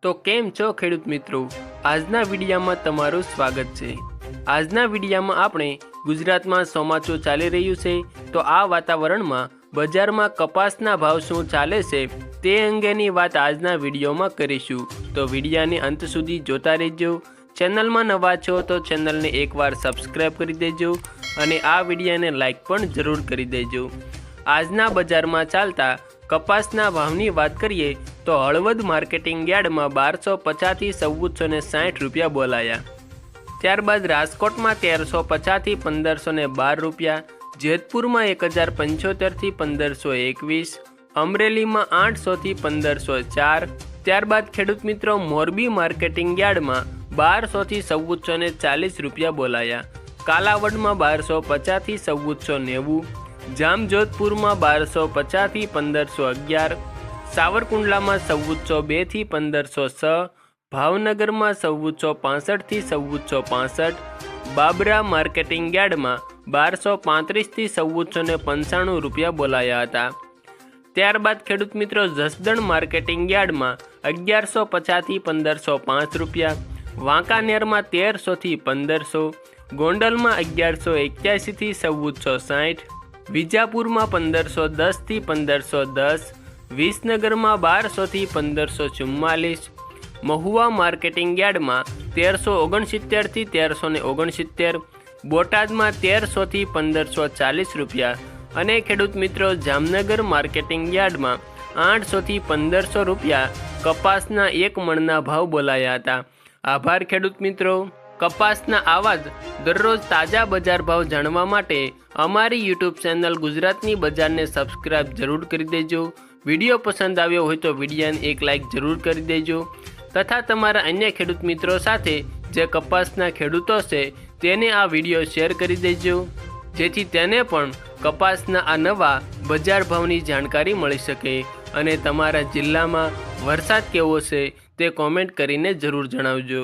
તો કેમ છો ખેડૂત મિત્રો, આજના વિડીયામાં તમારું સ્વાગત છે। આજના વિડીયામાં આપણે ગુજરાતમાં ચોમાસું ચાલી રહ્યું છે, તો આ વાતાવરણમાં બજારમાં કપાસના ભાવ શું ચાલે છે તે અંગેની વાત આજના વિડીયોમાં કરીશું। તો વિડીયાને અંત સુધી જોતા રહેજો। ચેનલમાં નવા છો તો ચેનલને એકવાર સબસ્ક્રાઈબ કરી દેજો અને આ વિડીયાને લાઈક પણ જરૂર કરી દેજો। આજના બજારમાં ચાલતા કપાસના ભાવની વાત કરીએ તો હળવદ માર્કેટિંગ યાર્ડમાં 1250 થી 1460 રૂપિયા બોલાયા। ત્યારબાદ રાજકોટમાં 1350 થી 1512 રૂપિયા, જેતપુરમાં 1075 થી 1521, અમરેલીમાં 800 થી 1504। ત્યારબાદ ખેડૂત મિત્રો મોરબી માર્કેટિંગ યાર્ડમાં 1200 થી 1440 રૂપિયા બોલાયા। કાલાવડમાં 1250 થી 1490, જામજોધપુરમાં 1250 થી 1511, સાવરકુંડલામાં 1402 થી 1506, ભાવનગરમાં 1465 થી 1465, બાબરા માર્કેટિંગ યાર્ડમાં 1235 થી 1495 રૂપિયા બોલાયા હતા। ત્યારબાદ ખેડૂત મિત્રો જસદણ માર્કેટિંગ યાર્ડમાં 1150 થી 1505 રૂપિયા, વાંકાનેરમાં 1300 થી 1500, ગોંડલમાં 1181 થી 1460, વિજાપુરમાં 1510 થી 1510, વિસનગરમાં 1200 થી 1544, મહુવા માર્કેટિંગ યાર્ડમાં 1369 થી 1369, બોટાદમાં 1300 થી 1540 રૂપિયા અને ખેડૂત મિત્રો જામનગર માર્કેટિંગ યાર્ડમાં 800 થી 1500 રૂપિયા કપાસના એક મણના ભાવ બોલાયા હતા। આભાર ખેડૂત મિત્રો। કપાસના આવા જ દરરોજ તાજા બજાર ભાવ જાણવા માટે અમારી યુટ્યુબ ચેનલ ગુજરાતની બજારને સબસ્ક્રાઈબ જરૂર કરી દેજો। વિડીયો પસંદ આવ્યો હોય તો વિડીયોને એક લાઈક જરૂર કરી દેજો તથા તમારા અન્ય ખેડૂત મિત્રો સાથે જે કપાસના ખેડૂતો છે તેને આ વિડીયો શેર કરી દેજો, જેથી તેને પણ કપાસના આ નવા બજાર ભાવની જાણકારી મળી શકે। અને તમારા જિલ્લામાં વરસાદ કેવો છે તે કોમેન્ટ કરીને જરૂર જણાવજો।